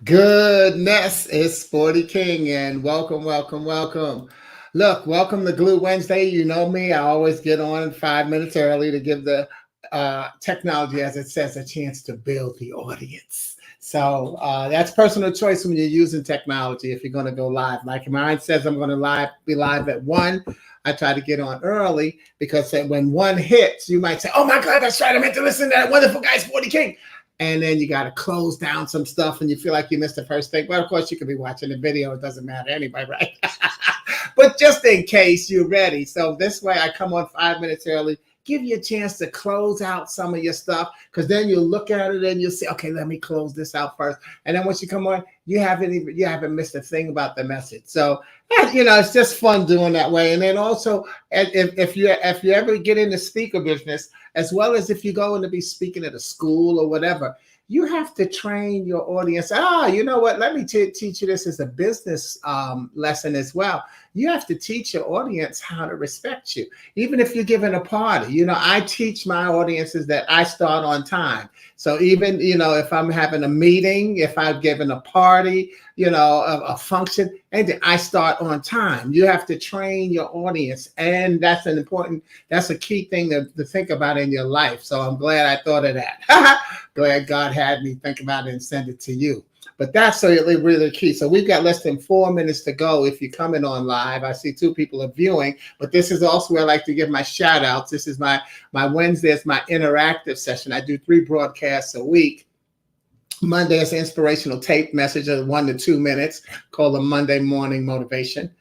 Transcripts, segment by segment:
Goodness, it's Sporty King, and welcome, welcome, welcome. Look, welcome to Glue Wednesday. You know me, I always get on 5 minutes early to give the technology, as it says, a chance to build the audience. So that's personal choice when you're using technology. If you're going to go live, like mine says, I'm going to be live at 1. I try to get on early because when 1 hits, you might say, "Oh my God, that's right! I meant to listen to that wonderful guy, Sporty King." And then you got to close down some stuff and you feel like you missed the first thing. But of course, you could be watching the video. It doesn't matter anyway, right? But just in case you're ready. So this way I come on 5 minutes early, give you a chance to close out some of your stuff, because then you'll look at it and you'll say, okay, let me close this out first. And then once you come on, you haven't missed a thing about the message. So it's just fun doing that way. And then also, if you ever get into speaker business, as well as if you're going to be speaking at a school or whatever, you have to train your audience. You know what? Let me teach you this as a business lesson as well. You have to teach your audience how to respect you. Even if you're giving a party, I teach my audiences that I start on time. So even, if I'm having a meeting, if I've given a party, a function, anything, I start on time. You have to train your audience. And that's a key thing to think about in your life. So I'm glad I thought of that. Glad God had me think about it and send it to you. But that's really key. So we've got less than 4 minutes to go. If you're coming on live, I see 2 people are viewing, but this is also where I like to give my shout outs. This is my Wednesday, is my interactive session. I do 3 broadcasts a week. Monday is an inspirational tape message of 1 to 2 minutes called the Monday Morning Motivation.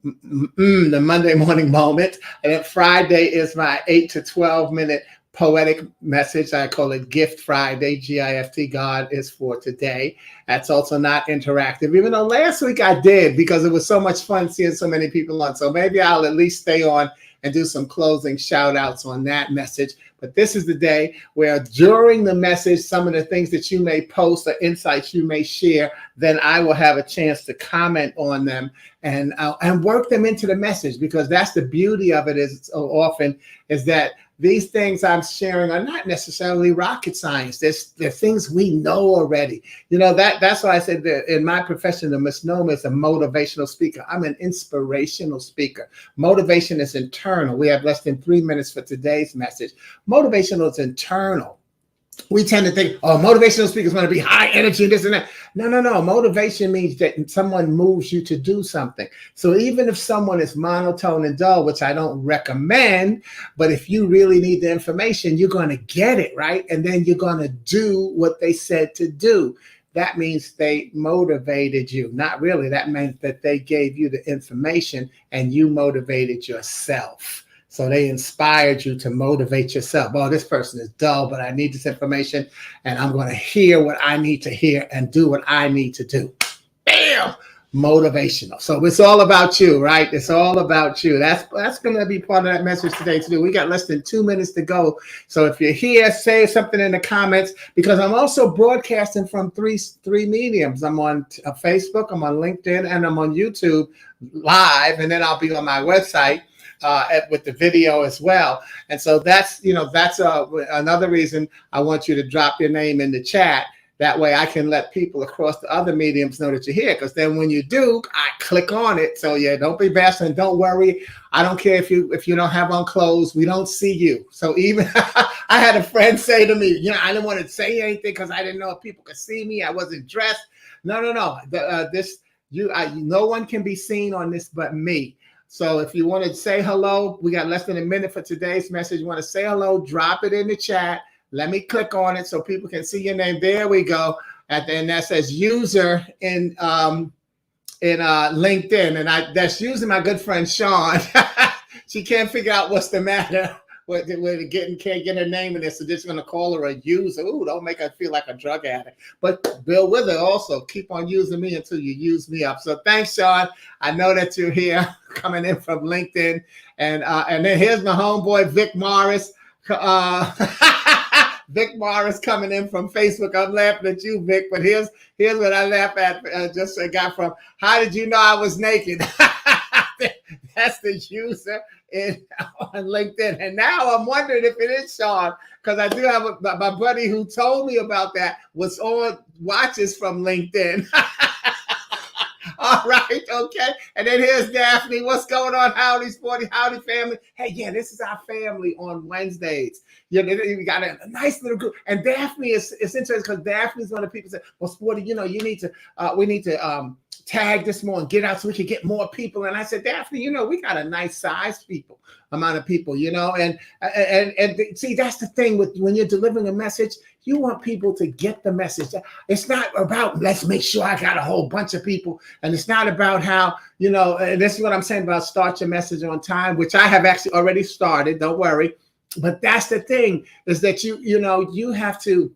The Monday Morning Moment. And then Friday is my 8 to 12 minute poetic message. I call it Gift Friday, GIFT, God is for today. That's also not interactive, even though last week I did, because it was so much fun seeing so many people on. So maybe I'll at least stay on and do some closing shout outs on that message. But this is the day where during the message, some of the things that you may post or insights you may share, then I will have a chance to comment on them and work them into the message, because that's the beauty of it is so often is that these things I'm sharing are not necessarily rocket science. They're things we know already. That's why I said that in my profession, the misnomer is a motivational speaker. I'm an inspirational speaker. Motivation is internal. We have less than 3 minutes for today's message. Motivational is internal. We tend to think, motivational speakers want to be high energy and this and that. No. Motivation means that someone moves you to do something. So even if someone is monotone and dull, which I don't recommend, but if you really need the information, you're going to get it, right? And then you're going to do what they said to do. That means they motivated you. Not really. That meant that they gave you the information and you motivated yourself. So they inspired you to motivate yourself. Oh, this person is dull, but I need this information, and I'm going to hear what I need to hear and do what I need to do. Bam! Motivational. So it's all about you, right? It's all about you. That's going to be part of that message today to do. We got less than 2 minutes to go. So if you're here, say something in the comments, because I'm also broadcasting from three mediums. I'm on Facebook, I'm on LinkedIn, and I'm on YouTube live, and then I'll be on my website with the video as well. And so that's another reason I want you to drop your name in the chat. That way I can let people across the other mediums know that you're here, because then when you do, I click on it. So yeah, don't be bashful. Don't worry. I don't care if you don't have on clothes. We don't see you. So even I had a friend say to me, I didn't want to say anything because I didn't know if people could see me. I wasn't dressed. No. No one can be seen on this but me. So if you want to say hello, we got less than a minute for today's message. You want to say hello, drop it in the chat. Let me click on it so people can see your name. There we go. And then that says user in LinkedIn. And that's using my good friend Sean. She can't figure out what's the matter. Can't get her name in there, so just going to call her a user. Ooh, don't make her feel like a drug addict. But Bill with her also, keep on using me until you use me up. So thanks, Sean. I know that you're here, coming in from LinkedIn, and then here's my homeboy Vic Morris. Vic Morris coming in from Facebook. I'm laughing at you, Vic, but here's what I laugh at. Just got from. How did you know I was naked? That's the user on LinkedIn. And now I'm wondering if it is Sean, because I do have my buddy who told me about that was on watches from LinkedIn. All right, okay. And then here's Daphne. What's going on? Howdy, Sporty. Howdy, family. Hey, yeah, this is our family on Wednesdays. Yeah, we got a nice little group. And Daphne is interesting because Daphne's one of the people that say, well, Sporty, you need to, we need to tag this more and get out so we can get more people. And I said, Daphne, we got a nice size amount of people, and see, that's the thing with when you're delivering a message, you want people to get the message. It's not about let's make sure I got a whole bunch of people, and it's not about how and this is what I'm saying about start your message on time, which I have actually already started. Don't worry, but that's the thing is that you have to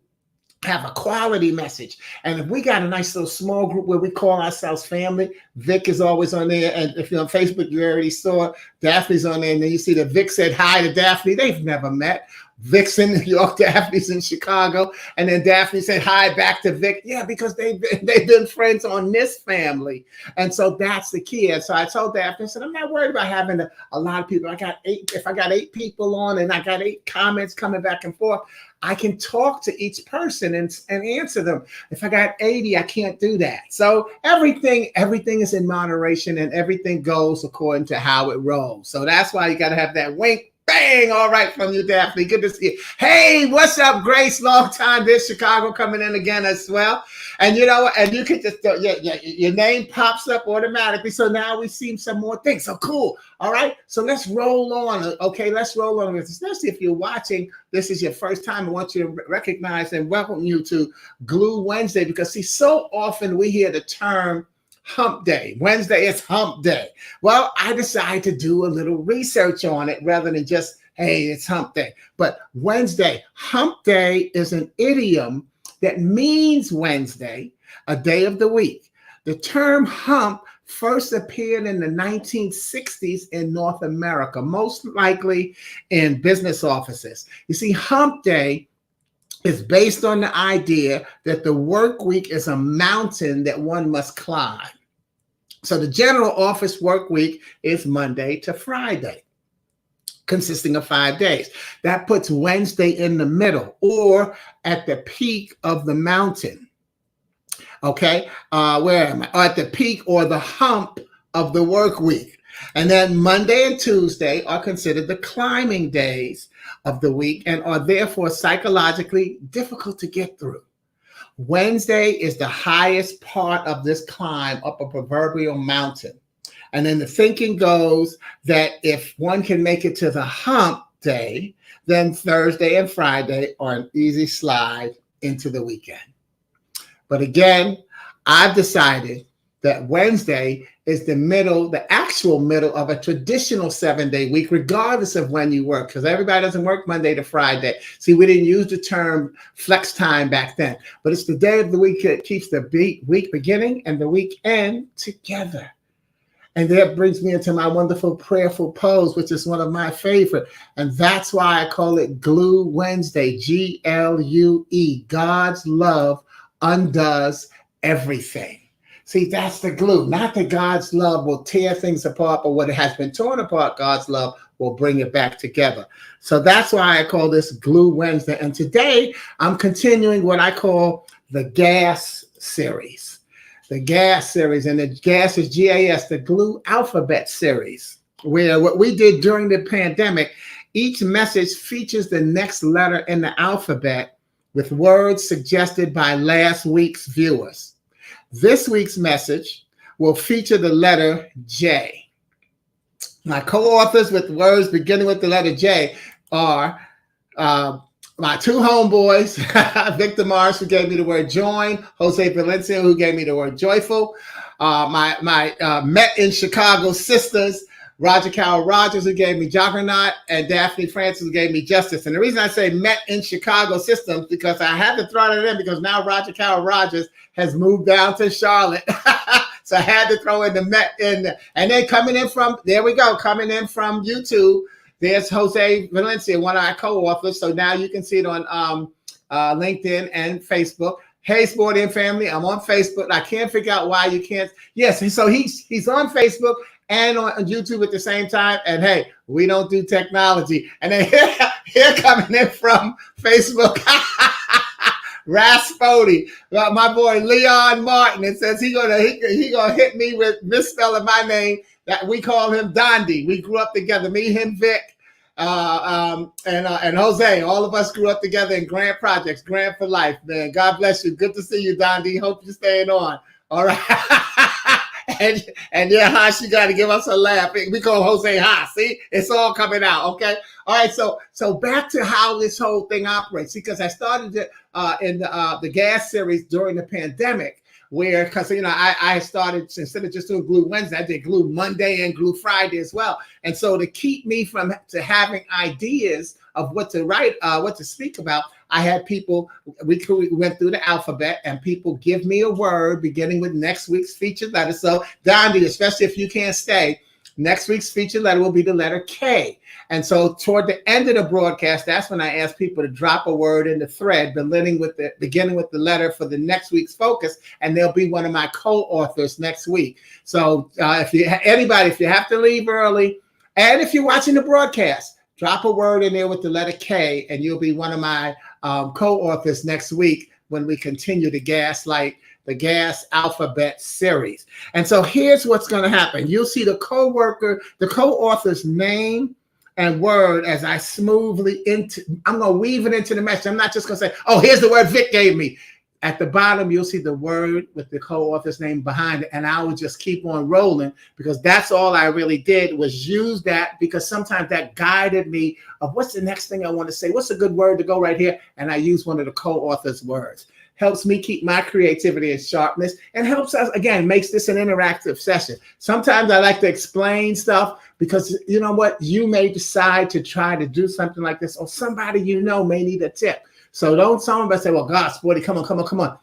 have a quality message. And if we got a nice little small group where we call ourselves family, Vic is always on there. And if you're on Facebook, you already saw Daphne's on there. And then you see that Vic said hi to Daphne. They've never met. Vic's in New York, Daphne's in Chicago. And then Daphne said hi back to Vic. Yeah, because they've been friends on this family. And so that's the key. And so I told Daphne, I said, I'm not worried about having a lot of people. If I got 8 people on and I got 8 comments coming back and forth, I can talk to each person and answer them. If I got 80, I can't do that. So everything is in moderation and everything goes according to how it rolls. So that's why you got to have that wink, bang, all right from you, Daphne. Good to see you. Hey, what's up, Grace? Long time. There's Chicago coming in again as well. And and you can just, your name pops up automatically. So now we see some more things. So cool. All right. So let's roll on. Okay, let's roll on. Especially if you're watching, this is your first time. I want you to recognize and welcome you to Glue Wednesday, because see, so often we hear the term hump day. Wednesday is hump day. Well, I decided to do a little research on it rather than just, hey, it's hump day. But Wednesday, hump day is an idiom that means Wednesday, a day of the week. The term hump first appeared in the 1960s in North America, most likely in business offices. You see, hump day is based on the idea that the work week is a mountain that one must climb. So the general office work week is Monday to Friday, consisting of 5 days. That puts Wednesday in the middle or at the peak of the mountain. Okay, where am I? At the peak or the hump of the work week. And then Monday and Tuesday are considered the climbing days of the week and are therefore psychologically difficult to get through. Wednesday is the highest part of this climb up a proverbial mountain. And then the thinking goes that if one can make it to the hump day, then Thursday and Friday are an easy slide into the weekend. But again, I've decided that Wednesday is the actual middle of a traditional 7-day week, regardless of when you work, because everybody doesn't work Monday to Friday. See, we didn't use the term flex time back then, but it's the day of the week that keeps the week beginning and the week end together. And that brings me into my wonderful prayerful pose, which is one of my favorite. And that's why I call it Glue Wednesday, Glue. God's love undoes everything. See, that's the glue. Not that God's love will tear things apart, but what has been torn apart, God's love will bring it back together. So that's why I call this Glue Wednesday. And today I'm continuing what I call the GAS series. The GAS series, and the GAS is GAS, the Glue Alphabet series, where what we did during the pandemic, each message features the next letter in the alphabet with words suggested by last week's viewers. This week's message will feature the letter J. My co-authors with words beginning with the letter J are my 2 homeboys, Victor Morris, who gave me the word join, Jose Valencia, who gave me the word joyful, my Met in Chicago sisters, Rogercarole Rogers, who gave me Juggarnut, and Daphne Francis, who gave me Justice. And the reason I say Met in Chicago systems, because I had to throw that in because now Rogercarole Rogers has moved down to Charlotte. So I had to throw in the Met in there. And then coming in from YouTube, there's Jose Valencia, one of our co-authors. So now you can see it on LinkedIn and Facebook. Hey, Sporty and Family, I'm on Facebook. I can't figure out why you can't. Yes, so he's on Facebook and on YouTube at the same time. And hey, we don't do technology. And then here coming in from Facebook, Raspody, my boy Leon Martin. It says he gonna hit me with misspelling my name. That we call him Dondi. We grew up together. Me, him, Vic. And Jose, all of us grew up together in Grant Projects, Grant for life, man. God bless you. Good to see you, Dondi. Hope you're staying on. All right. and yeah, Haas, you got to give us a laugh. We call Jose Haas. See, it's all coming out. Okay. All right. So back to how this whole thing operates, because I started it in the gas series during the pandemic. Where, because I started, instead of just doing Glue Wednesday, I did Glue Monday and Glue Friday as well. And so to keep me from having ideas of what to write, what to speak about, I had people, we went through the alphabet, and people give me a word beginning with next week's featured letter. So Dondi, especially if you can't stay, next week's featured letter will be the letter K. And so toward the end of the broadcast, that's when I ask people to drop a word in the thread, beginning with the letter for the next week's focus, and they'll be one of my co-authors next week. So if you have to leave early, and if you're watching the broadcast, drop a word in there with the letter K, and you'll be one of my co-authors next week when we continue the Gas Alphabet series. And so here's what's going to happen. You'll see the co-author's name and word as I smoothly I'm going to weave it into the message. I'm not just going to say, oh, here's the word Vic gave me. At the bottom, you'll see the word with the co-author's name behind it, and I will just keep on rolling, because that's all I really did was use that, because sometimes that guided me of what's the next thing I want to say, what's a good word to go right here, and I use one of the co-author's words. Helps me keep my creativity and sharpness, and helps us, again, makes this an interactive session. Sometimes I like to explain stuff, because you know what? You may decide to try to do something like this, or somebody may need a tip. So don't someone say, well, God, Sporty, come on.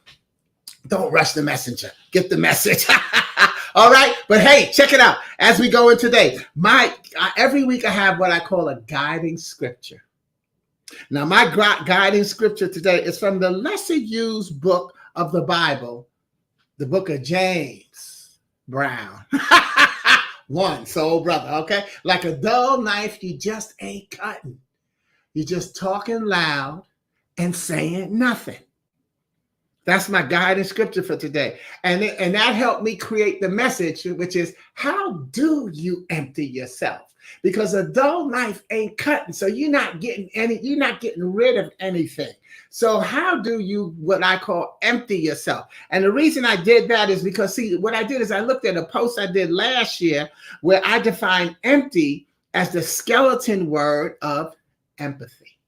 Don't rush the messenger. Get the message. All right. But hey, check it out. As we go in today, every week I have what I call a guiding scripture. Now, my guiding scripture today is from the lesser used book of the Bible, the book of James Brown. One soul brother. Okay. Like a dull knife, you just ain't cutting. You're just talking loud and saying nothing. That's my guiding scripture for today. And that helped me create the message, which is, how do you empty yourself? Because a dull knife ain't cutting. So you're not getting rid of anything. So how do you, what I call, empty yourself? And the reason I did that is because, see, what I did is I looked at a post I did last year where I defined empty as the skeleton word of empathy.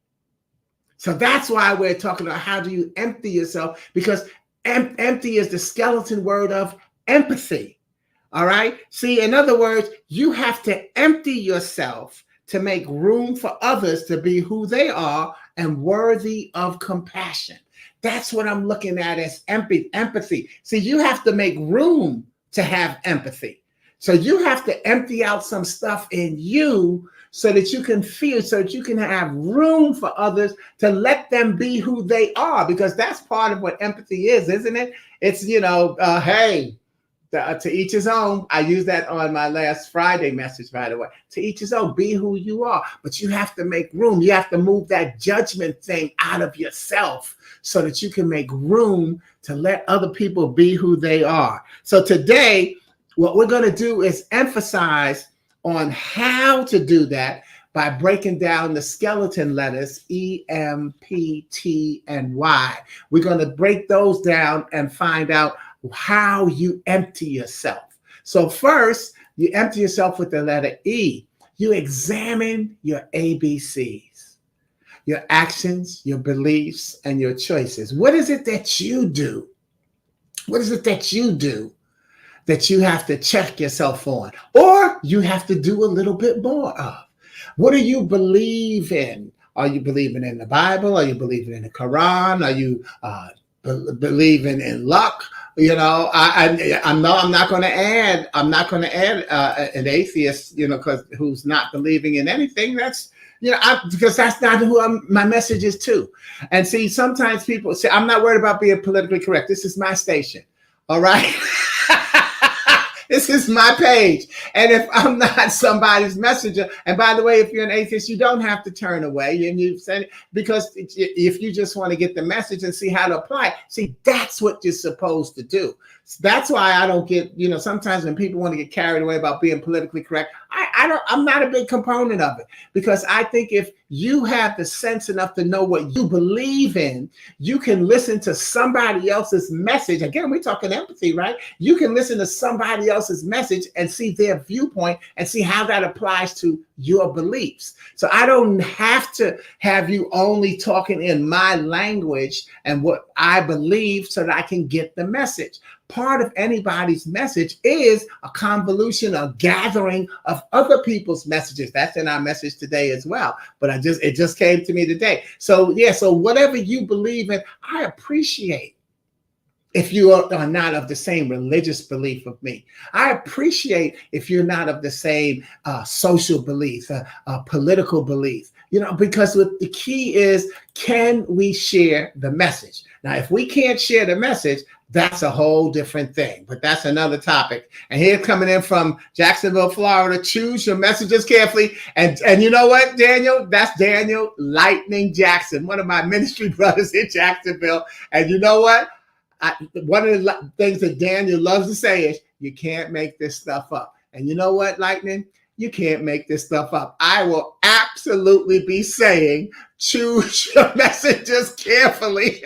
So that's why we're talking about how do you empty yourself, because empty is the skeleton word of empathy. All right. See, in other words, you have to empty yourself to make room for others to be who they are and worthy of compassion. That's what I'm looking at as empathy. See, you have to make room to have empathy. So you have to empty out some stuff in you so that you can feel, so that you can have room for others to let them be who they are, because that's part of what empathy is, isn't it? It's, hey, to each his own. I used that on my last Friday message, by the way. To each his own, be who you are. But you have to make room. You have to move that judgment thing out of yourself so that you can make room to let other people be who they are. So today, what we're going to do is emphasize on how to do that by breaking down the skeleton letters E, M, P, T, and Y. We're going to break those down and find out how you empty yourself. So first, you empty yourself with the letter E. You examine your ABCs, your actions, your beliefs, and your choices. What is it that you do? What is it that you do that you have to check yourself on, or you have to do a little bit more of? What do you believe in? Are you believing in the Bible? Are you believing in the Quran? Are you believing in luck? I'm not going to add an atheist, because who's not believing in anything. That's, because that's not who my message is to. And see, sometimes people say, I'm not worried about being politically correct. This is my station. All right. This is my page. And if I'm not somebody's messenger, and by the way, if you're an atheist, you don't have to turn away. And you said, because if you just want to get the message and see how to apply it, see, that's what you're supposed to do. That's why I don't get, sometimes when people want to get carried away about being politically correct, I'm not a big component of it, because I think if you have the sense enough to know what you believe in, you can listen to somebody else's message. Again, we're talking empathy, right? You can listen to somebody else's message and see their viewpoint and see how that applies to your beliefs. So I don't have to have you only talking in my language and what I believe so that I can get the message. Part of anybody's message is a convolution, a gathering of other people's messages. That's in our message today as well. But it just came to me today. So yeah, so whatever you believe in, I appreciate. If you are not of the same religious belief of me, I appreciate if you're not of the same social belief, political belief, because the key is, can we share the message? Now, if we can't share the message, that's a whole different thing, but that's another topic. And here coming in from Jacksonville, Florida, choose your messages carefully. And you know what, Daniel? That's Daniel Lightning Jackson, one of my ministry brothers in Jacksonville. And you know what? One of the things that Daniel loves to say is, you can't make this stuff up. And you know what, Lightning? You can't make this stuff up. I will absolutely be saying, choose your messages carefully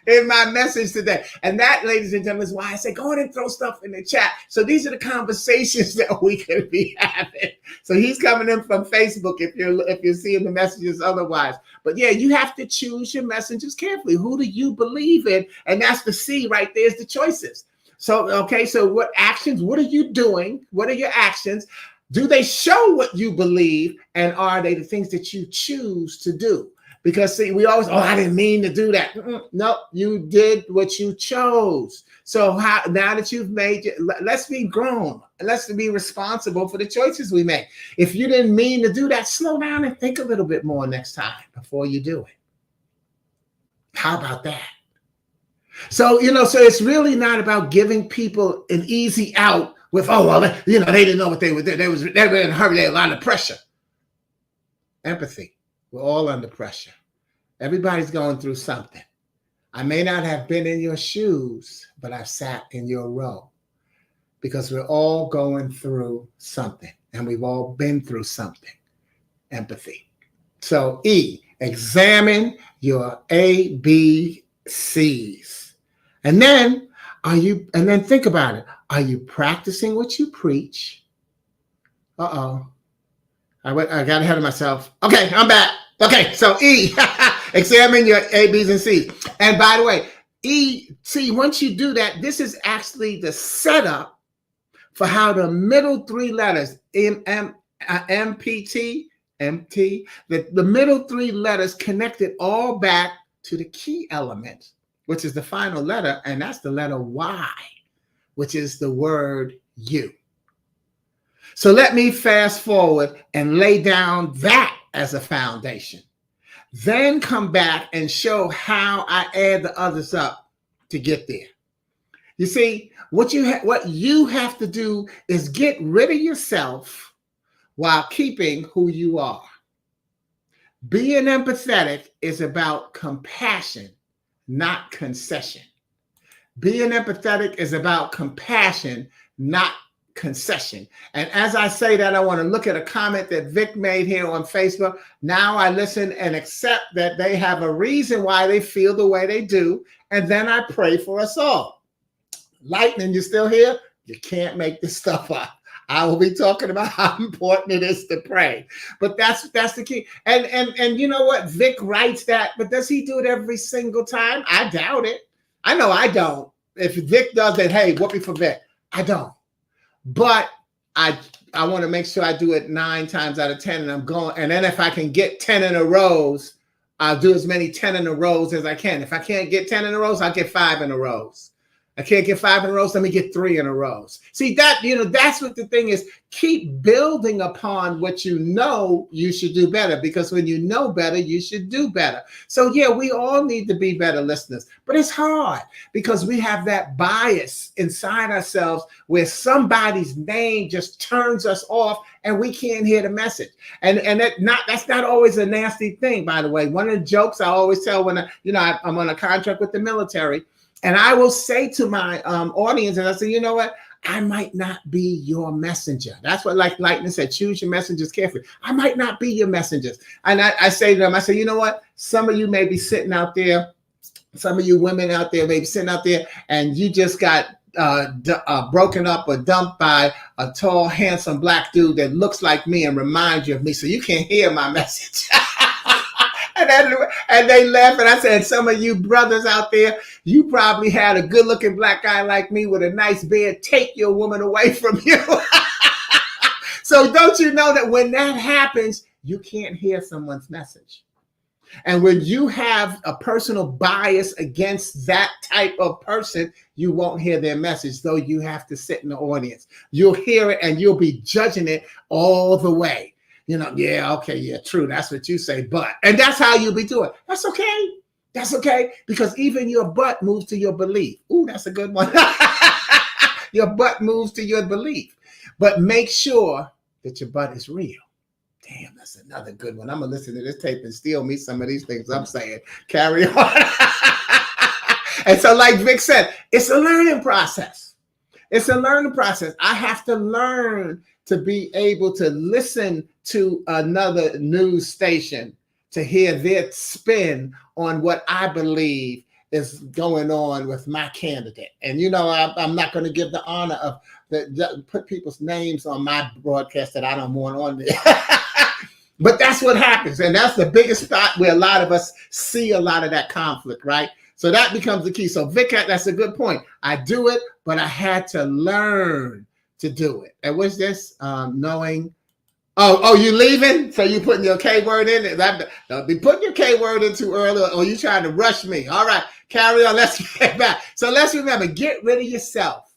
in my message today. And that, ladies and gentlemen, is why I say go ahead and throw stuff in the chat. So these are the conversations that we can be having. So he's coming in from Facebook if you're seeing the messages otherwise. But yeah, you have to choose your messengers carefully. Who do you believe in? And that's the C right there, is the choices. So, okay, so what actions, what are you doing? What are your actions? Do they show what you believe? And are they the things that you choose to do? Because see, we always, I didn't mean to do that. No, you did what you chose. So now that you've made it, let's be grown. Let's be responsible for the choices we make. If you didn't mean to do that, slow down and think a little bit more next time before you do it. How about that? So, so it's really not about giving people an easy out with, they didn't know what they were doing. They were in a hurry. They were under pressure. Empathy. We're all under pressure. Everybody's going through something. I may not have been in your shoes, but I've sat in your row, because we're all going through something, and we've all been through something. Empathy. So E, examine your ABCs. And then think about it. Are you practicing what you preach? I got ahead of myself. Okay, I'm back. Okay, so E, examine your A, B's, and C's. And by the way, see, once you do that, this is actually the setup for how the middle three letters, MPT, the middle three letters connect it all back to the key element, which is the final letter, and that's the letter Y, which is the word you. So let me fast forward and lay down that as a foundation. Then come back and show how I add the others up to get there. You see, what you have to do is get rid of yourself while keeping who you are. Being empathetic is about compassion, not concession. Being empathetic is about compassion, not concession. And as I say that, I want to look at a comment that Vic made here on Facebook. Now I listen and accept that they have a reason why they feel the way they do. And then I pray for us all. Lightning, you still here? You can't make this stuff up. I will be talking about how important it is to pray. But that's the key. And you know what? Vic writes that, but does he do it every single time? I doubt it. I know I don't. If Vic does it, hey, whoopee for Vic. I don't. But I want to make sure I do it 9 times out of 10, and I'm going. And then if I can get 10 in a row, I'll do as many 10 in a row as I can. If I can't get 10 in a row, I'll get 5 in a row. I can't get 5 in a row, so let me get 3 in a row. See that, that's what the thing is. Keep building upon what you know you should do better, because when you know better, you should do better. So yeah, we all need to be better listeners, but it's hard because we have that bias inside ourselves where somebody's name just turns us off and we can't hear the message. And that's not always a nasty thing, by the way. One of the jokes I always tell when I'm on a contract with the military, and I will say to my audience, and I say, you know what? I might not be your messenger. That's what, like Lightning said, choose your messengers carefully. I might not be your messengers. And I say to them, I say, you know what? Some of you may be sitting out there, some of you women out there may be sitting out there, and you just got broken up or dumped by a tall, handsome black dude that looks like me and reminds you of me, so you can't hear my message. And they laugh, and I said, some of you brothers out there, you probably had a good-looking black guy like me with a nice beard take your woman away from you. So don't you know that when that happens, you can't hear someone's message? And when you have a personal bias against that type of person, you won't hear their message, though you have to sit in the audience. You'll hear it, and you'll be judging it all the way. Yeah, okay, yeah, true. That's what you say, but, and that's how you'll be doing. That's okay. That's okay. Because even your butt moves to your belief. Ooh, that's a good one. Your butt moves to your belief. But make sure that your butt is real. Damn, that's another good one. I'm going to listen to this tape and steal me some of these things I'm saying. Carry on. And so like Vic said, it's a learning process. It's a learning process. I have to learn to be able to listen to another news station to hear their spin on what I believe is going on with my candidate. And I'm not going to give the honor of put people's names on my broadcast that I don't want on there. But that's what happens, and that's the biggest spot where a lot of us see a lot of that conflict, right? So that becomes the key. So Vic, that's a good point. I do it, but I had to learn to do it. And what's this? Knowing. Oh, you leaving? So you putting your K word in? Don't be putting your K word in too early, or you trying to rush me. All right, carry on. Let's get back. So let's remember, get rid of yourself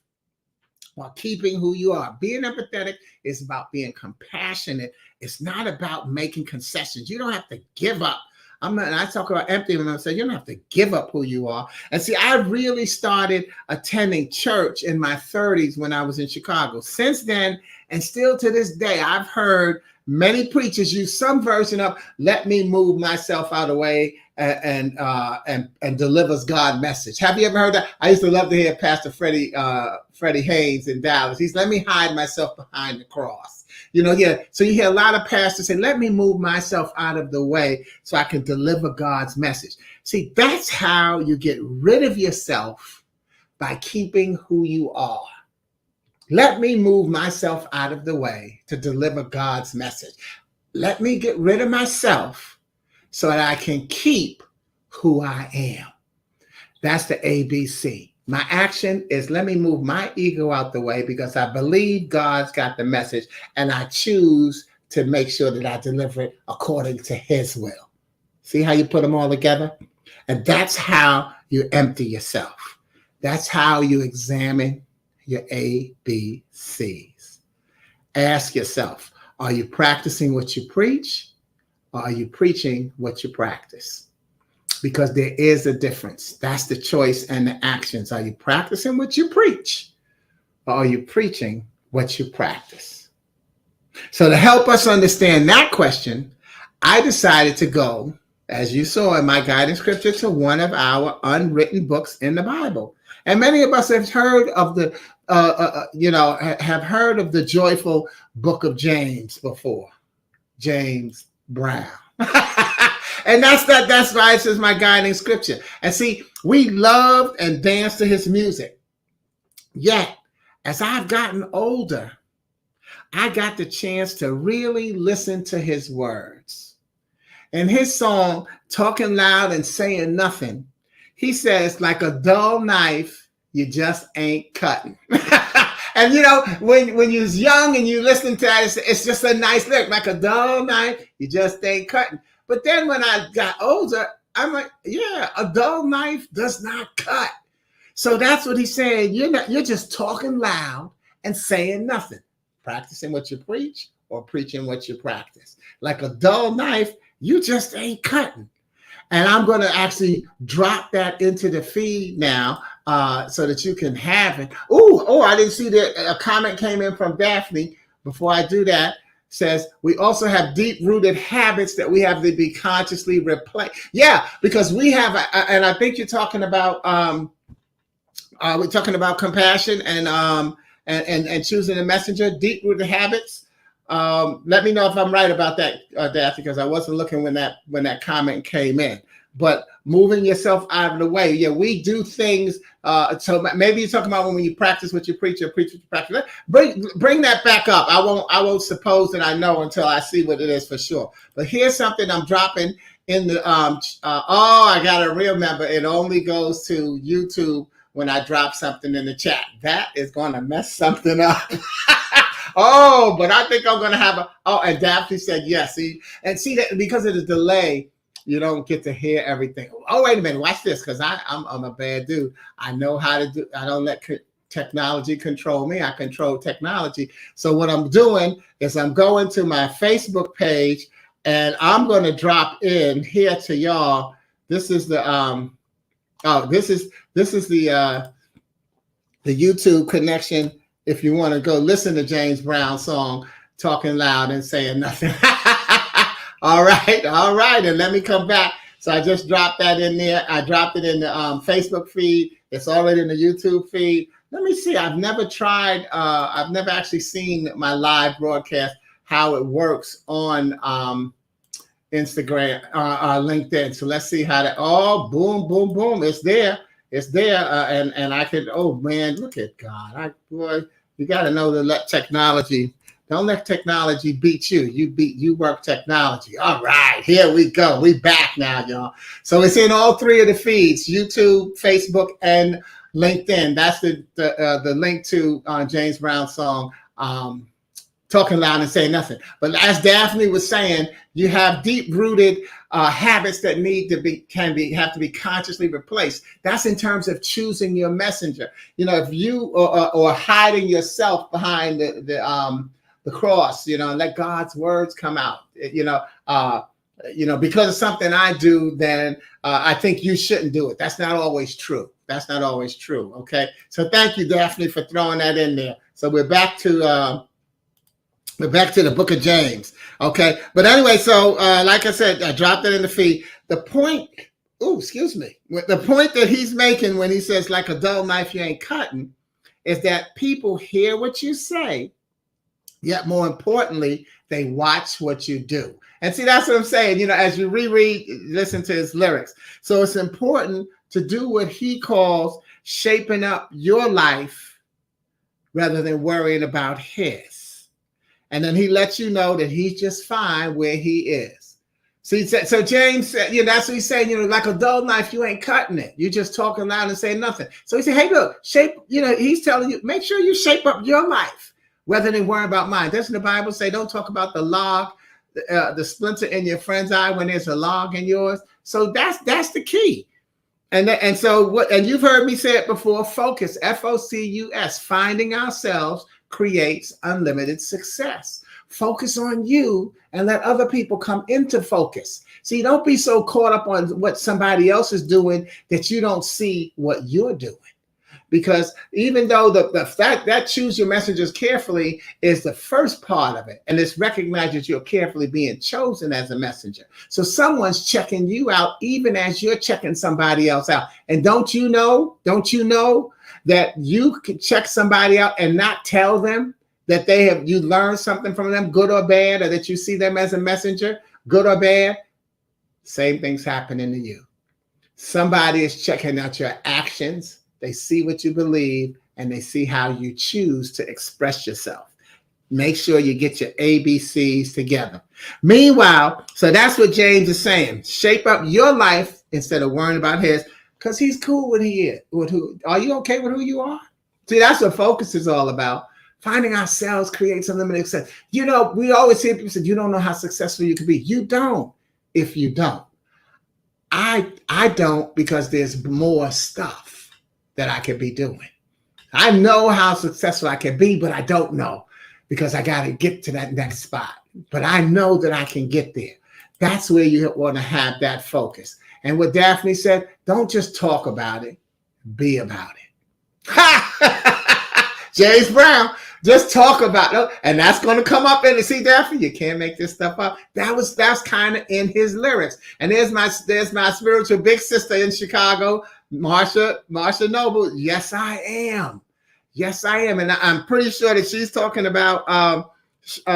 while keeping who you are. Being empathetic is about being compassionate. It's not about making concessions. You don't have to give up. I talk about empty, and I say you don't have to give up who you are. And see, I really started attending church in my 30s when I was in Chicago. Since then, and still to this day, I've heard many preachers use some version of "Let me move myself out of the way and delivers God message." Have you ever heard that? I used to love to hear Pastor Freddie Haynes in Dallas. He's "Let me hide myself behind the cross." So you hear a lot of pastors say, "Let me move myself out of the way so I can deliver God's message." See, that's how you get rid of yourself, by keeping who you are. Let me move myself out of the way to deliver God's message. Let me get rid of myself so that I can keep who I am. That's the ABC. My action is let me move my ego out the way because I believe God's got the message, and I choose to make sure that I deliver it according to his will. See how you put them all together? And that's how you empty yourself. That's how you examine your ABCs. Ask yourself, are you practicing what you preach, or are you preaching what you practice? Because there is a difference. That's the choice and the actions. Are you practicing what you preach, or are you preaching what you practice? So to help us understand that question, I decided to go, as you saw in my guiding scripture, to one of our unwritten books in the Bible. And many of us have heard of have heard of the joyful book of James before. James Brown. And that's why it says my guiding scripture. And see, we loved and danced to his music. Yet, as I've gotten older, I got the chance to really listen to his words. In his song, Talking Loud and Saying Nothing, he says, like a dull knife, you just ain't cutting. And when you was young and you listen to that, it's just a nice lyric, like a dull knife, you just ain't cutting. But then when I got older, I'm like, yeah, a dull knife does not cut. So that's what he's saying. You're just talking loud and saying nothing, practicing what you preach or preaching what you practice. Like a dull knife, you just ain't cutting. And I'm going to actually drop that into the feed now so that you can have it. Oh, I didn't see that a comment came in from Daphne. Before I do that, says we also have deep-rooted habits that we have to be consciously replaced. Yeah, because we have, and I think you're talking about, we're talking about compassion and choosing a messenger, deep-rooted habits. Let me know if I'm right about that, Daphne, because I wasn't looking when that comment came in. But moving yourself out of the way. Yeah, we do things. So maybe you're talking about when you practice what you preach or preach what you practice. Bring that back up. I won't suppose that I know until I see what it is for sure. But here's something I'm dropping in the I gotta remember it only goes to YouTube when I drop something in the chat. That is gonna mess something up. Oh, but I think I'm going to have and Daphne said yes. See that because of the delay, you don't get to hear everything. Oh, wait a minute. Watch this, because I'm a bad dude. I know how to do. I don't let technology control me. I control technology. So what I'm doing is I'm going to my Facebook page, and I'm going to drop in here to y'all. This is the this is the YouTube connection. If you want to go listen to James Brown's song, Talking Loud and Saying Nothing. All right. And let me come back. So I just dropped that in there. I dropped it in the Facebook feed. It's already in the YouTube feed. Let me see. I've never tried. I've never actually seen my live broadcast, how it works on Instagram, LinkedIn. So let's see how that. Oh, boom, boom, boom. It's there. It's there, and I could. Oh man, look at God! Boy, you got to know to let technology. Don't let technology beat you. You work technology. All right, here we go. We back now, y'all. So it's in all three of the feeds: YouTube, Facebook, and LinkedIn. That's the link to James Brown's song. Talking Loud and Saying Nothing. But as Daphne was saying, you have deep-rooted habits that have to be consciously replaced. That's in terms of choosing your messenger. If you or hiding yourself behind the cross, and let God's words come out. Because of something I do, then I think you shouldn't do it. That's not always true. Okay. So thank you, Daphne, for throwing that in there. So we're back to the book of James. Okay. But anyway, so like I said, I dropped it in the feed. The point that he's making when he says, like a dull knife you ain't cutting, is that people hear what you say, yet more importantly, they watch what you do. And see, that's what I'm saying, as you listen to his lyrics. So it's important to do what he calls shaping up your life rather than worrying about his. And then he lets you know that he's just fine where he is. See, so James said, that's what he's saying, like a dull knife, you ain't cutting it. You're just talking loud and saying nothing. So he said, hey, look, he's telling you, make sure you shape up your life rather than worry about mine. Doesn't the Bible say, don't talk about the log, the splinter in your friend's eye when there's a log in yours? So that's the key. And you've heard me say it before, focus, Focus, finding ourselves creates unlimited success. Focus on you and let other people come into focus. See, don't be so caught up on what somebody else is doing that you don't see what you're doing. Because even though that choose your messengers carefully is the first part of it, and it's recognized that you're carefully being chosen as a messenger. So someone's checking you out even as you're checking somebody else out. And don't you know that you can check somebody out and not tell them that you learned something from them, good or bad, or that you see them as a messenger, good or bad? Same thing's happening to you. Somebody is checking out your actions. They see what you believe, and they see how you choose to express yourself. Make sure you get your ABCs together. Meanwhile, so that's what James is saying. Shape up your life instead of worrying about his, because he's cool with who. Are you okay with who you are? See, that's what focus is all about. Finding ourselves creates unlimited success. We always hear people say, you don't know how successful you can be. You don't if you don't. I don't, because there's more stuff. that I could be doing. I know how successful I can be, but I don't know because I got to get to that next spot. But I know that I can get there. That's where you want to have that focus. And what Daphne said, don't just talk about it, be about it. James Brown, just talk about it. And that's going to come up in the see, Daphne, you can't make this stuff up. That's kind of in his lyrics. And there's my spiritual big sister in Chicago, Marsha Noble. Yes, I am. Yes, I am. And I'm pretty sure that she's talking about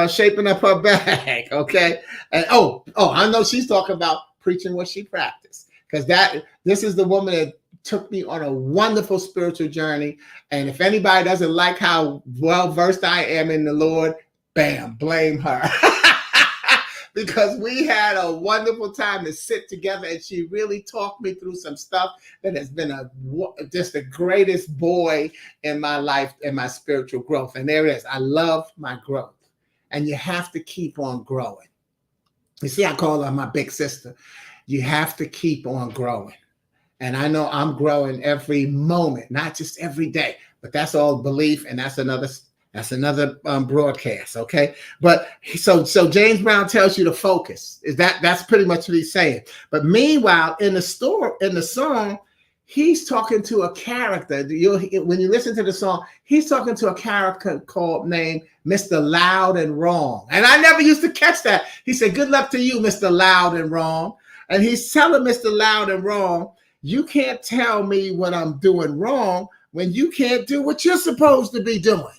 shaping up her bag. Okay. And I know she's talking about preaching what she practiced, because this is the woman that took me on a wonderful spiritual journey. And if anybody doesn't like how well versed I am in the Lord, bam, blame her. Because we had a wonderful time to sit together, and she really talked me through some stuff that has been just the greatest boy in my life and my spiritual growth. And there it is. I love my growth, and you have to keep on growing. You see, I call her my big sister. You have to keep on growing. And I know I'm growing every moment, not just every day, but that's all belief. And that's another broadcast. Okay. But so James Brown tells you to focus. That's pretty much what he's saying. But meanwhile, in the song, he's talking to a character. When you listen to the song, he's talking to a character named Mr. Loud and Wrong. And I never used to catch that. He said, good luck to you, Mr. Loud and Wrong. And he's telling Mr. Loud and Wrong, you can't tell me what I'm doing wrong when you can't do what you're supposed to be doing.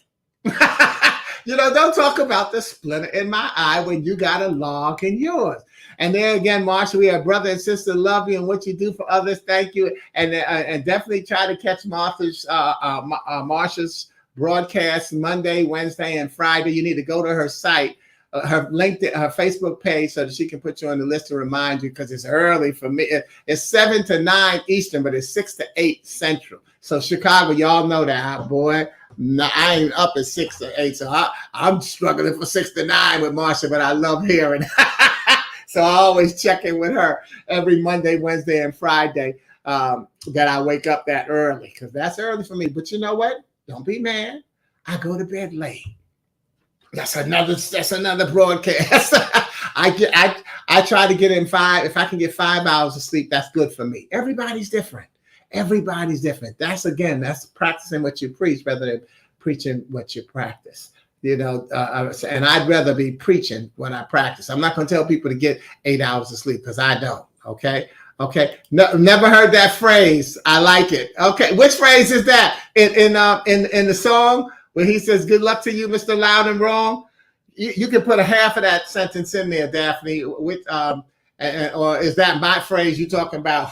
Don't talk about the splinter in my eye when you got a log in yours. And there again, Marsha, we are brother and sister, love you, and what you do for others, thank you. And definitely try to catch Marsha's broadcast Monday, Wednesday, and Friday. You need to go to her site, her LinkedIn, her Facebook page, so that she can put you on the list to remind you, because it's early for me. It's 7 to 9 Eastern, but it's 6 to 8 Central. So Chicago, y'all know that, boy. No, I ain't up at 6 to 8, so I'm struggling for 6 to 9 with Marsha, but I love hearing. So I always check in with her every Monday, Wednesday, and Friday that I wake up that early, because that's early for me. But you know what? Don't be mad. I go to bed late. That's another broadcast. I try to get in 5. If I can get 5 hours of sleep, that's good for me. Everybody's different. Everybody's different. That's practicing what you preach rather than preaching what you practice. And I'd rather be preaching when I practice. I'm not going to tell people to get 8 hours of sleep, because I don't. Okay. No, never heard that phrase. I like it. Okay. Which phrase is that in the song where he says, good luck to you, Mr. Loud and Wrong? You can put a half of that sentence in there, Daphne, or is that my phrase you talking about?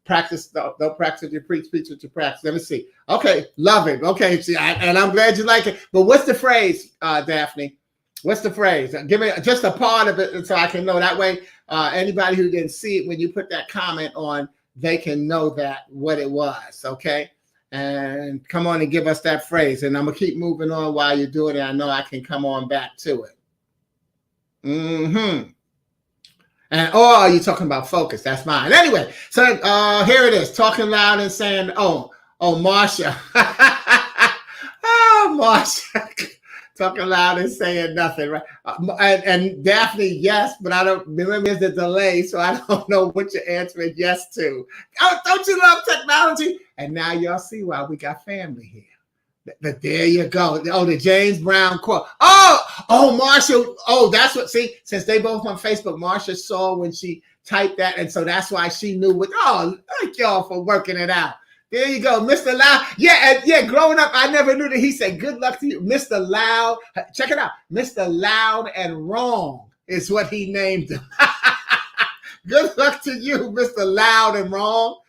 Practice, don't practice what you preach what you practice. Let me see. Okay, love it. Okay, see, and I'm glad you like it. But what's the phrase, Daphne? What's the phrase? Give me just a part of it so I can know. That way, anybody who didn't see it, when you put that comment on, they can know that what it was, okay? And come on and give us that phrase. And I'm going to keep moving on while you're doing it. I know I can come on back to it. Mm-hmm. And you're talking about focus. That's mine. Anyway, so here it is. Talking loud and saying, Marsha. Marsha. Talking loud and saying nothing, right? And Daphne, yes, but I don't remember there's a delay, so I don't know what you're answering yes to. Oh, don't you love technology? And now y'all see why we got family here. But there you go. The James Brown quote. Marsha. That's what, see, since they both on Facebook, Marsha saw when she typed that. And so that's why she knew thank y'all for working it out. There you go, Mr. Loud. Yeah, growing up, I never knew that. He said, good luck to you, Mr. Loud. Check it out. Mr. Loud and Wrong is what he named him. Good luck to you, Mr. Loud and Wrong.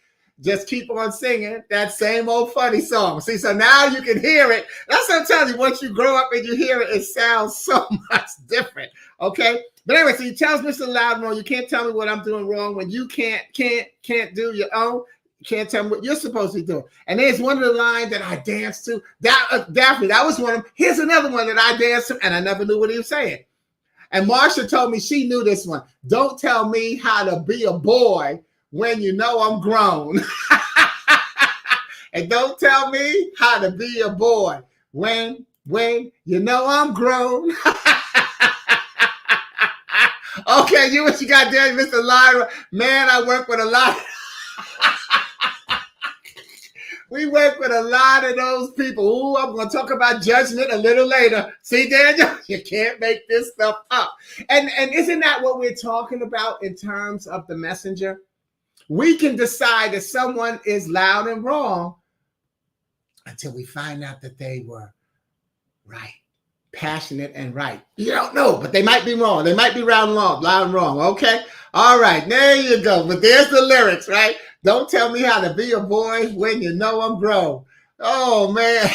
Just keep on singing that same old funny song. See, so now you can hear it. That's what I'm telling you. Once you grow up and you hear it, it sounds so much different. Okay? But anyway, so he tells Mr. Loud and Wrong, you can't tell me what I'm doing wrong when you can't do your own. Can't tell me what you're supposed to be doing. And there's one of the lines that I danced to. Daphne, that was one of them. Here's another one that I danced to, and I never knew what he was saying. And Marsha told me she knew this one. Don't tell me how to be a boy when you know I'm grown. And don't tell me how to be a boy when you know I'm grown. Okay, you what you got there, Mr. Lyra. Man, I work with a lot. We work with a lot of those people. Ooh, I'm going to talk about judgment a little later. See, Daniel, you can't make this stuff up. And isn't that what we're talking about in terms of the messenger? We can decide that someone is loud and wrong until we find out that they were right, passionate and right. You don't know, but they might be wrong. They might be loud and wrong. Okay? All right, there you go. But there's the lyrics, right? Don't tell me how to be a boy when you know I'm grown. Oh, man.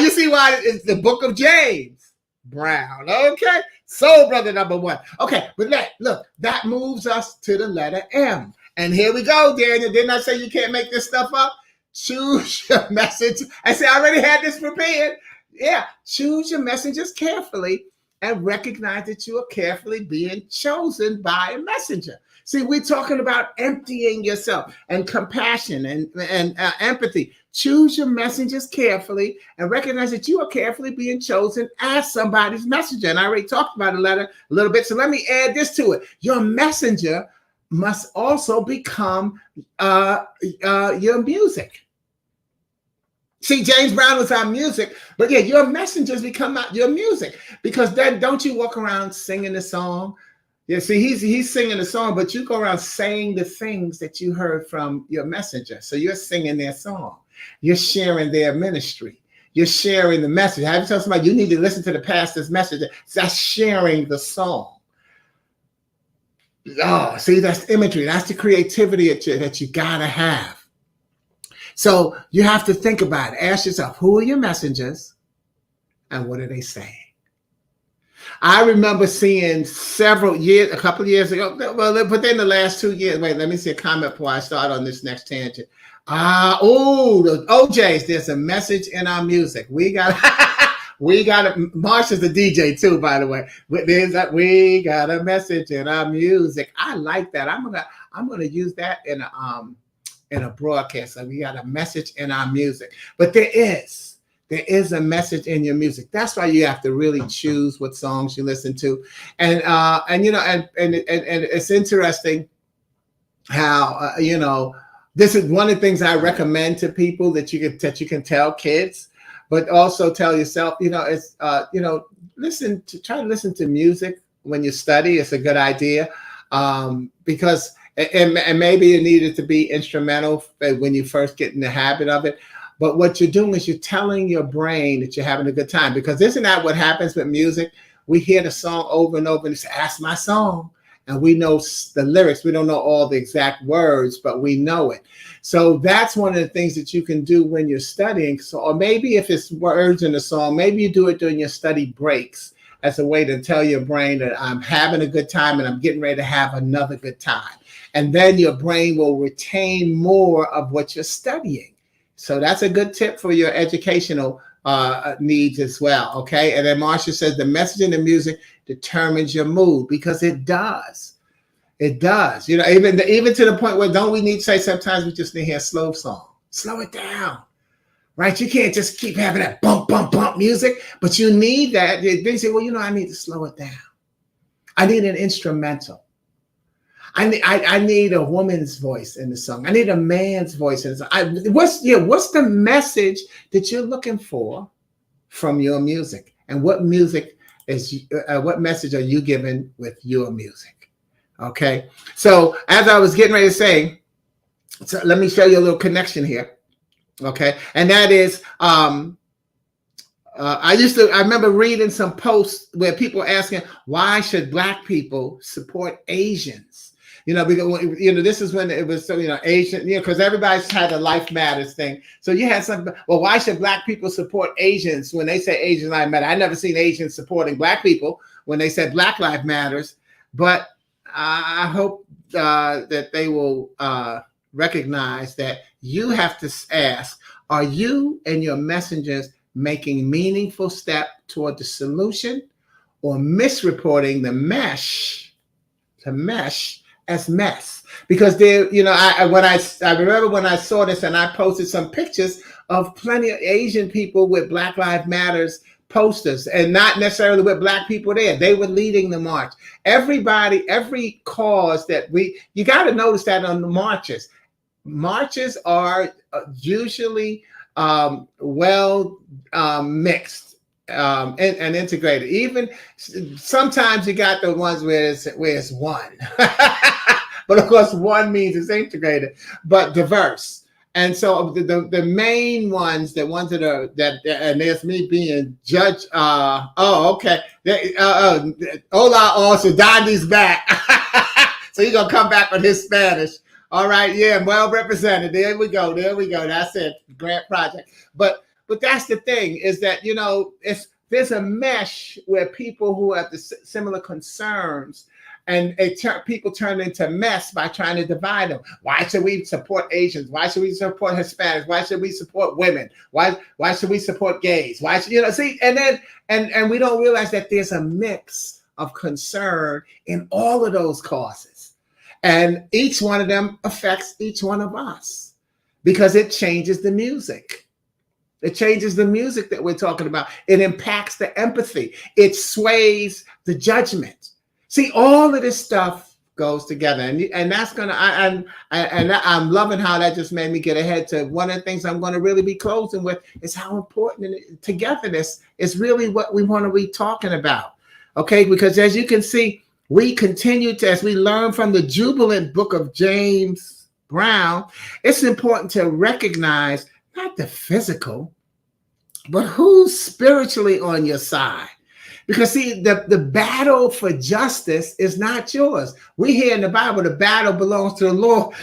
You see why it's the book of James Brown. Okay? Soul brother number one. Okay, but look, that moves us to the letter M. And here we go, Daniel. Didn't I say you can't make this stuff up? Choose your message. I said, I already had this prepared. Yeah, choose your messengers carefully and recognize that you are carefully being chosen by a messenger. See, we're talking about emptying yourself and compassion and empathy. Choose your messengers carefully and recognize that you are carefully being chosen as somebody's messenger. And I already talked about the letter a little bit, so let me add this to it. Your messenger must also become your music. See, James Brown was our music, but yeah, your messengers become your music, because then don't you walk around singing the song? Yeah, see, he's singing the song, but you go around saying the things that you heard from your messenger. So you're singing their song. You're sharing their ministry. You're sharing the message. Have you tell somebody you need to listen to the pastor's message? That's sharing the song. Oh, see, that's imagery. That's the creativity that you gotta have. So you have to think about it. Ask yourself, who are your messengers and what are they saying? I remember seeing a couple of years ago, well, within the last 2 years. Wait, let me see a comment before I start on this next tangent. The OJs, there's a message in our music. We got Marsha's the DJ too, by the way. We got a message in our music. I like that. I'm gonna use that in a broadcast. So we got a message in our music. But there is a message in your music. That's why you have to really choose what songs you listen to. And it's interesting how this is one of the things I recommend to people that you can tell kids, but also tell yourself, it's try to listen to music when you study. It's a good idea, because and maybe you need it to be instrumental when you first get in the habit of it. But what you're doing is you're telling your brain that you're having a good time, because isn't that what happens with music? We hear the song over and over and say, "That's my song." And we know the lyrics. We don't know all the exact words, but we know it. So that's one of the things that you can do when you're studying. So, or maybe if it's words in the song, maybe you do it during your study breaks as a way to tell your brain that I'm having a good time and I'm getting ready to have another good time. And then your brain will retain more of what you're studying. So that's a good tip for your educational needs as well. Okay. And then Marsha says the message in the music determines your mood, because it does. It does. Even to the point where don't we need to say sometimes we just need to hear a slow song. Slow it down. Right? You can't just keep having that bump, bump, bump music, but you need that. They say, well, I need to slow it down. I need an instrumental. I need a woman's voice in the song. I need a man's voice in the song. What's the message that you're looking for from your music? And what message are you giving with your music? Okay. So as I was getting ready to say, so let me show you a little connection here. Okay. And that is, I remember reading some posts where people were asking, why should Black people support Asians? Because this is when it was so Asian, because everybody's had a Life Matters thing. So you had something. Well, why should Black people support Asians when they say Asian Life Matter? I never seen Asians supporting Black people when they said Black Life Matters. But I hope that they will recognize that you have to ask: are you and your messengers making meaningful step toward the solution, or misreporting the mesh as mess. Because there, you know, I remember when I saw this, and I posted some pictures of plenty of Asian people with Black Lives Matters posters, and not necessarily with black people there. They were leading the march. Everybody, every cause that you got to notice that on the marches are usually well mixed and integrated. Even sometimes you got the ones where it's one, but of course one means it's integrated, but diverse. And so the main ones, the ones that are and there's me being judge. Okay. Hola, also Dandy's back. So you're gonna come back with his Spanish. All right, yeah, well represented. There we go. That's it. Grant project. But that's the thing, is that, you know, there's a mesh where people who have the similar concerns, and people turn into mess by trying to divide them. Why should we support Asians? Why should we support Hispanics? Why should we support women? Why should we support gays? Why should, you know, see, and then and we don't realize that there's a mix of concern in all of those causes. And each one of them affects each one of us because it changes the music. It changes the music that we're talking about. It impacts the empathy. It sways the judgment. See, all of this stuff goes together, and that's gonna. I'm loving how that just made me get ahead to one of the things I'm going to really be closing with is how important togetherness is really what we want to be talking about. Okay, because as you can see, we continue to, as we learn from the jubilant book of James Brown, it's important to recognize not the physical, but who's spiritually on your side. Because see, the battle for justice is not yours. We hear in the Bible, the battle belongs to the Lord.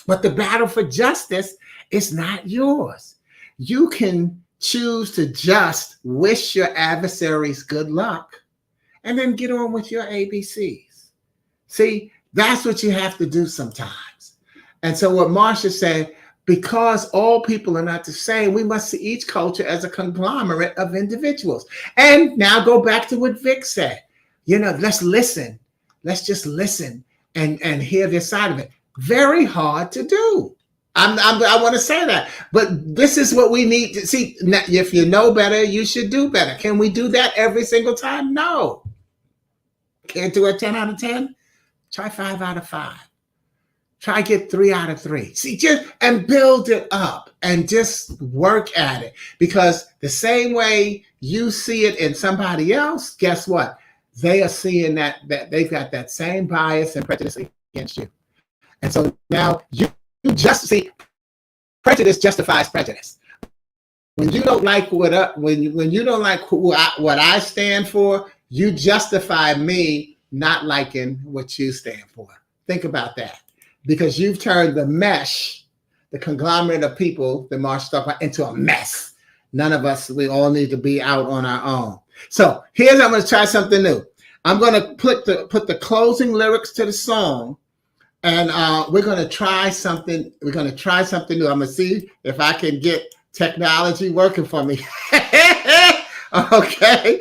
But the battle for justice is not yours. You can choose to just wish your adversaries good luck and then get on with your ABCs. See, that's what you have to do sometimes. And so what Marsha said, because all people are not the same, we must see each culture as a conglomerate of individuals. And now go back to what Vic said. You know, let's listen. Let's just listen and hear this side of it. Very hard to do. I want to say that. But this is what we need to see. If you know better, you should do better. Can we do that every single time? No. Can't do a 10 out of 10? Try 5 out of 5. Try get 3 out of 3. See, just and build it up and just work at it. Because the same way you see it in somebody else, guess what? They are seeing that they've got that same bias and prejudice against you. And so now you just see prejudice justifies prejudice. When you don't like when you don't like what I stand for, you justify me not liking what you stand for. Think about that. Because you've turned the mesh, the conglomerate of people that Marsha talked about, into a mess. None of us, we all need to be out on our own. So I'm going to try something new. I'm going to put the closing lyrics to the song, and we're going to try something. We're going to try something new. I'm going to see if I can get technology working for me. Okay.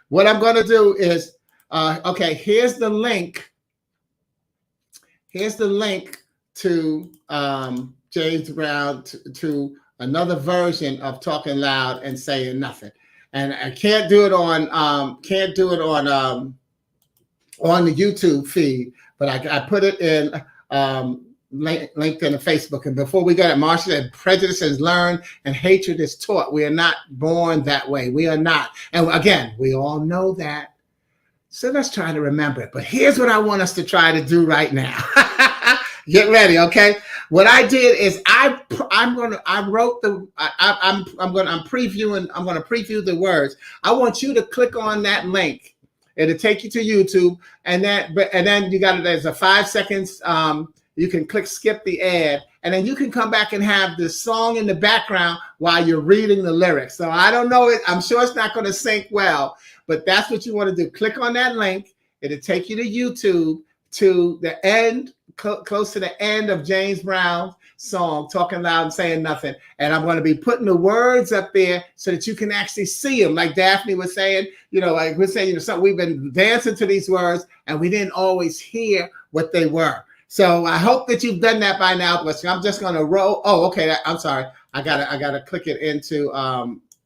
What I'm going to do is, here's the link. Here's the link to James Brown to another version of Talking Loud and Saying Nothing. And I can't do it on the YouTube feed, but I put it in LinkedIn and Facebook. And before we got it, Marsha said, prejudice is learned and hatred is taught. We are not born that way. We are not. And again, we all know that. So let's try to remember it. But here's what I want us to try to do right now. Get ready, okay? What I did is I'm going to preview the words. I want you to click on that link. It'll take you to YouTube, and then you got it. There's a 5 seconds. You can click skip the ad, and then you can come back and have the song in the background while you're reading the lyrics. So I don't know it. I'm sure it's not going to sync well, but that's what you want to do. Click on that link. It'll take you to YouTube to the end close to the end of James Brown's song, Talking Loud and Saying Nothing. And I'm going to be putting the words up there so that you can actually see them. Like Daphne was saying, like we're saying, we've been dancing to these words and we didn't always hear what they were. So I hope that you've done that by now. But I'm just going to roll. Oh, okay. I'm sorry. I gotta click it into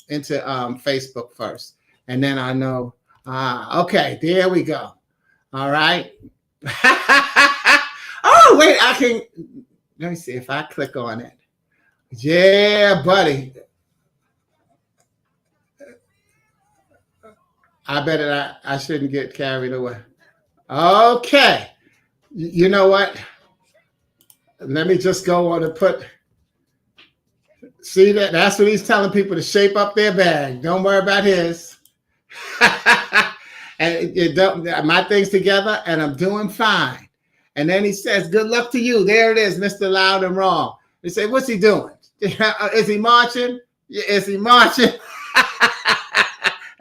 Facebook first, and then I know. Okay, there we go. All right. Oh wait, I can. Let me see if I click on it. Yeah, buddy. I bet I shouldn't get carried away. Okay. You know what? Let me just go on and put. See that? That's what he's telling people to shape up their bag. Don't worry about his. And my thing's together, and I'm doing fine. And then he says, "Good luck to you." There it is, Mr. Loud and Wrong. They say, "What's he doing? Is he marching? Is he marching?"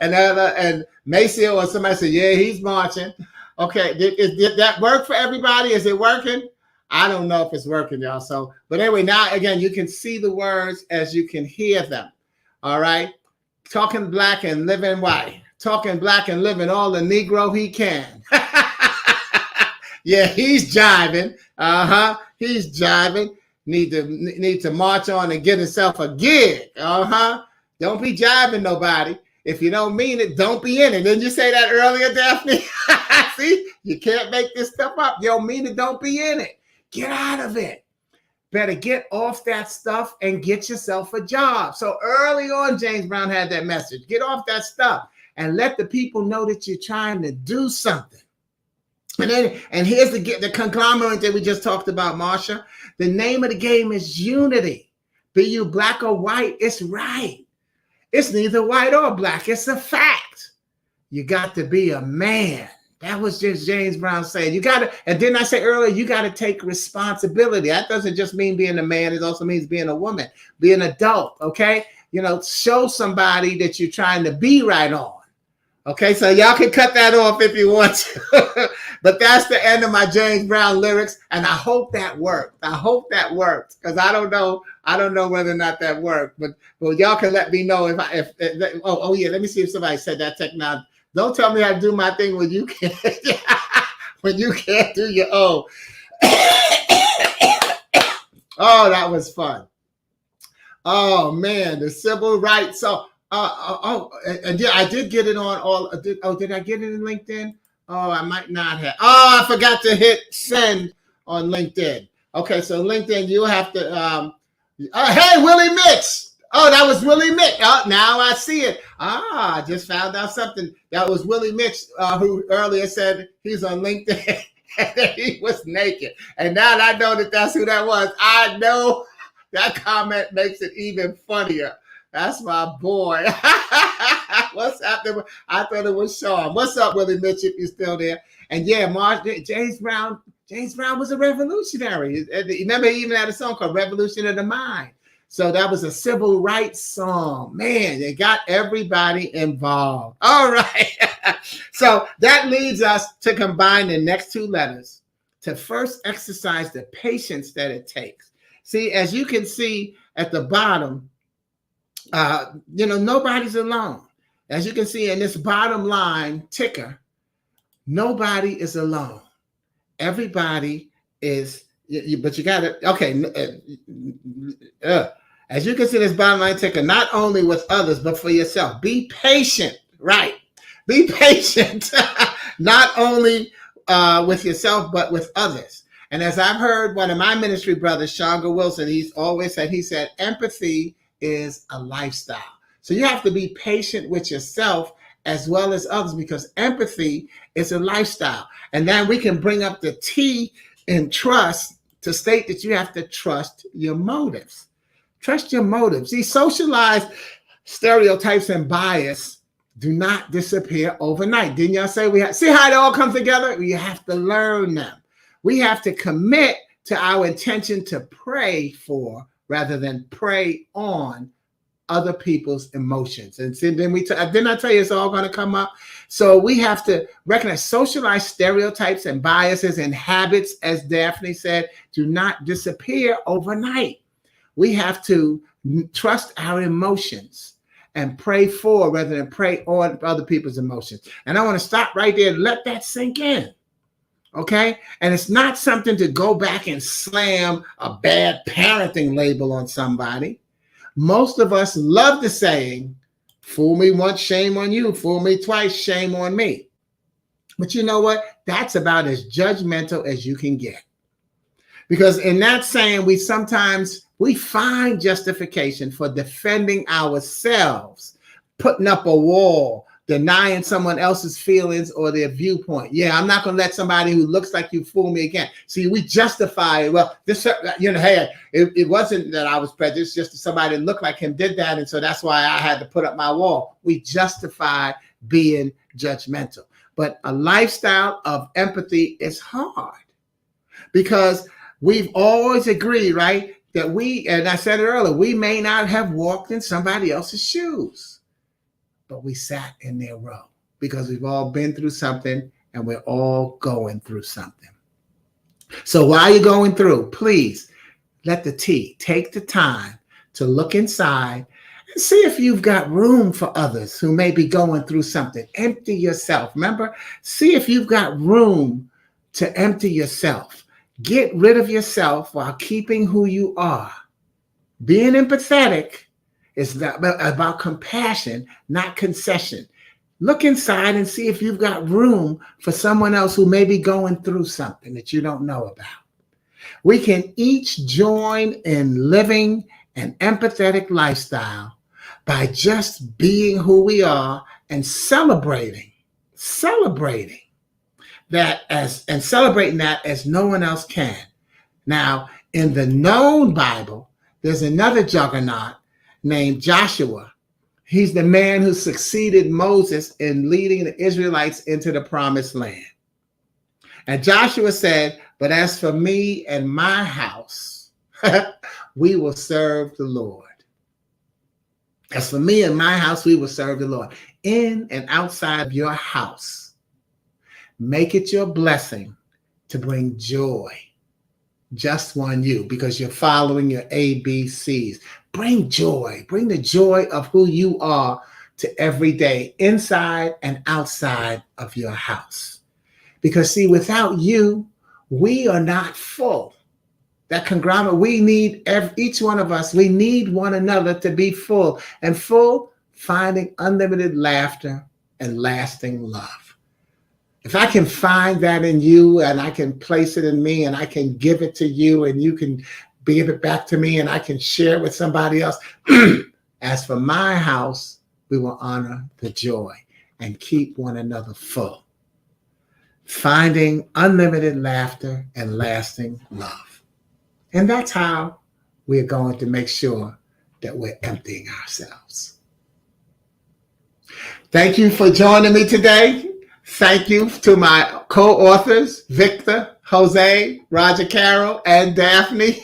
and Macy or somebody said, "Yeah, he's marching." Okay, did that work for everybody? Is it working? I don't know if it's working, y'all. So, but anyway, now again, you can see the words as you can hear them. All right. Talking black and living white. Talking black and living all the Negro he can. Yeah, he's jiving. He's jiving. Need to march on and get himself a gig. Don't be jiving nobody. If you don't mean it, don't be in it. Didn't you say that earlier, Daphne? See, you can't make this stuff up. You don't mean it, don't be in it. Get out of it. Better get off that stuff and get yourself a job. So early on, James Brown had that message. Get off that stuff and let the people know that you're trying to do something. And here's the conglomerate that we just talked about, Marsha. The name of the game is unity. Be you black or white, it's right. It's neither white or black. It's a fact. You got to be a man. That was just James Brown saying. You got to, and didn't I say earlier, you got to take responsibility. That doesn't just mean being a man. It also means being a woman, be an adult, okay? Show somebody that you're trying to be right on. Okay, so y'all can cut that off if you want to. But that's the end of my James Brown lyrics, and I hope that worked. I hope that worked, because I don't know whether or not that worked. But y'all can let me know if oh yeah, let me see if somebody said that technology. Don't tell me how to do my thing when you can't when you can't do your own. Oh, that was fun. Oh man, the civil rights. So and yeah, I did get it on all. Did I get it in LinkedIn? Oh, I might not have. Oh, I forgot to hit send on LinkedIn. Okay, so LinkedIn, you have to. Hey, Willie Mitch. Oh, that was Willie Mitch. Oh, now I see it. I just found out something. That was Willie Mitch, who earlier said he's on LinkedIn and that he was naked. And now that I know that that's who that was, I know that comment makes it even funnier. That's my boy. What's happening? I thought it was Sean. What's up, Willie Mitch, if you're still there? And yeah, James Brown was a revolutionary. Remember, he even had a song called Revolution of the Mind. So that was a civil rights song. Man, they got everybody involved. All right. So that leads us to combine the next two letters to first exercise the patience that it takes. See, as you can see at the bottom, nobody's alone. As you can see in this bottom line ticker, nobody is alone. Everybody is, but you got to, okay. As you can see, this bottom line ticker, not only with others, but for yourself. Be patient, right? Be patient, not only with yourself, but with others. And as I've heard one of my ministry brothers, Shonga Wilson, he said, empathy is a lifestyle. So you have to be patient with yourself as well as others, because empathy is a lifestyle. And then we can bring up the T in trust to state that you have to trust your motives. Trust your motives. These socialized stereotypes and bias do not disappear overnight. Didn't y'all say see how it all comes together? We have to learn them. We have to commit to our intention to pray for rather than prey on other people's emotions. And so then didn't I tell you it's all going to come up? So we have to recognize socialized stereotypes and biases and habits, as Daphne said, do not disappear overnight. We have to trust our emotions and pray for rather than pray on other people's emotions. And I want to stop right there and let that sink in. Okay? And it's not something to go back and slam a bad parenting label on somebody. Most of us love the saying, fool me once, shame on you. Fool me twice, shame on me. But you know what? That's about as judgmental as you can get. Because in that saying, we find justification for defending ourselves, putting up a wall, denying someone else's feelings or their viewpoint. Yeah, I'm not going to let somebody who looks like you fool me again. See, we justify it. Well, this, hey, it wasn't that I was prejudiced, just somebody that looked like him did that. And so that's why I had to put up my wall. We justify being judgmental. But a lifestyle of empathy is hard because we've always agreed, right, that and I said it earlier, we may not have walked in somebody else's shoes, but we sat in their row because we've all been through something and we're all going through something. So while you're going through, please take the time to look inside and see if you've got room for others who may be going through something. Empty yourself. Remember, see if you've got room to empty yourself. Get rid of yourself while keeping who you are. Being empathetic is about compassion, not concession. Look inside and see if you've got room for someone else who may be going through something that you don't know about. We can each join in living an empathetic lifestyle by just being who we are and celebrating that as no one else can. Now, in the known Bible, there's another juggernaut named Joshua. He's the man who succeeded Moses in leading the Israelites into the promised land. And Joshua said, but as for me and my house, we will serve the Lord. As for me and my house, we will serve the Lord. In and outside of your house, make it your blessing to bring joy. Just one you, because you're following your ABCs. Bring joy. Bring the joy of who you are to every day, inside and outside of your house. Because see, without you, we are not full. That conglomerate, we need each one of us. We need one another to be full. And full, finding unlimited laughter and lasting love. If I can find that in you and I can place it in me and I can give it to you and you can give it back to me and I can share it with somebody else. As for my house, we will honor the joy and keep one another full. Finding unlimited laughter and lasting love. And that's how we're going to make sure that we're emptying ourselves. Thank you for joining me today. Thank you to my co-authors, Victor, Jose, Rogercarole, and Daphne,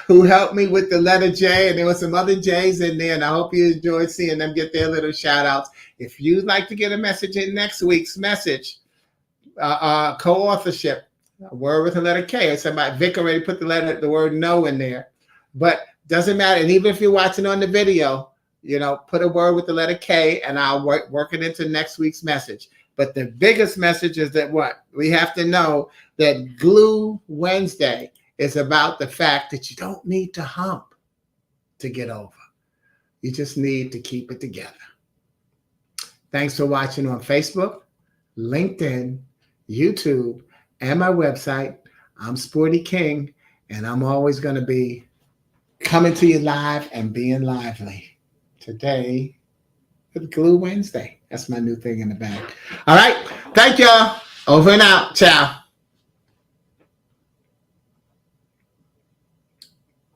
who helped me with the letter J. And there were some other J's in there, and I hope you enjoyed seeing them get their little shout-outs. If you'd like to get a message in next week's message, co-authorship, a word with the letter K, or somebody, Vic already put the word no in there. But doesn't matter. And even if you're watching on the video, put a word with the letter K and I'll work it into next week's message. But the biggest message is that we have to know that Glue Wednesday is about the fact that you don't need to hump to get over. You just need to keep it together. Thanks for watching on Facebook, LinkedIn, YouTube, and my website. I'm Sporty King, and I'm always going to be coming to you live and being lively. Today, it's Glue Wednesday. That's my new thing in the back. All right. Thank y'all. Over and out. Ciao.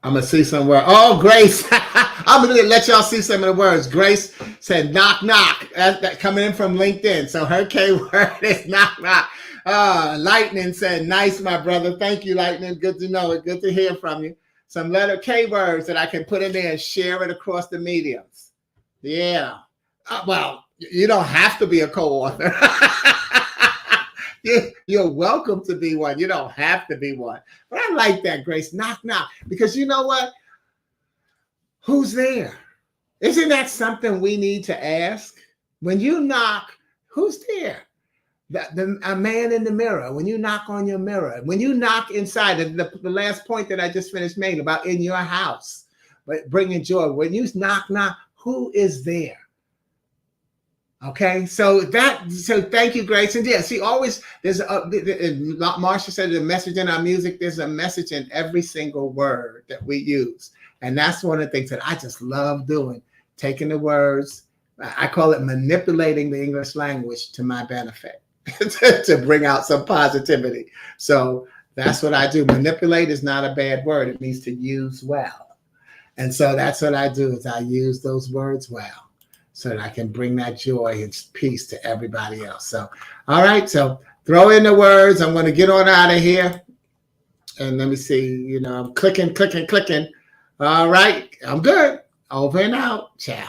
I'm going to see some words. Oh, Grace. I'm going to let y'all see some of the words. Grace said knock, knock. That coming in from LinkedIn. So her K word is knock, knock. Lightning said, nice, my brother. Thank you, Lightning. Good to know it. Good to hear from you. some letter K words that I can put in there and share it across the mediums. Yeah. Well, you don't have to be a co-author. You're welcome to be one. You don't have to be one. But I like that, Grace. Knock, knock. Because you know what? Who's there? Isn't that something we need to ask? When you knock, who's there? A man in the mirror. When you knock on your mirror. When you knock inside, the last point that I just finished making about in your house, but bringing joy. When you knock, who is there? Okay, so thank you, Grace. And yeah, see, always there's Marsha said, the message in our music, there's a message in every single word that we use. And that's one of the things that I just love doing, taking the words, I call it manipulating the English language to my benefit, to bring out some positivity. So that's what I do. Manipulate is not a bad word. It means to use well. And so that's what I do, is I use those words well, so that I can bring that joy and peace to everybody else. So, all right, so throw in the words. I'm going to get on out of here. And let me see, I'm clicking. All right, I'm good. Over and out. Ciao.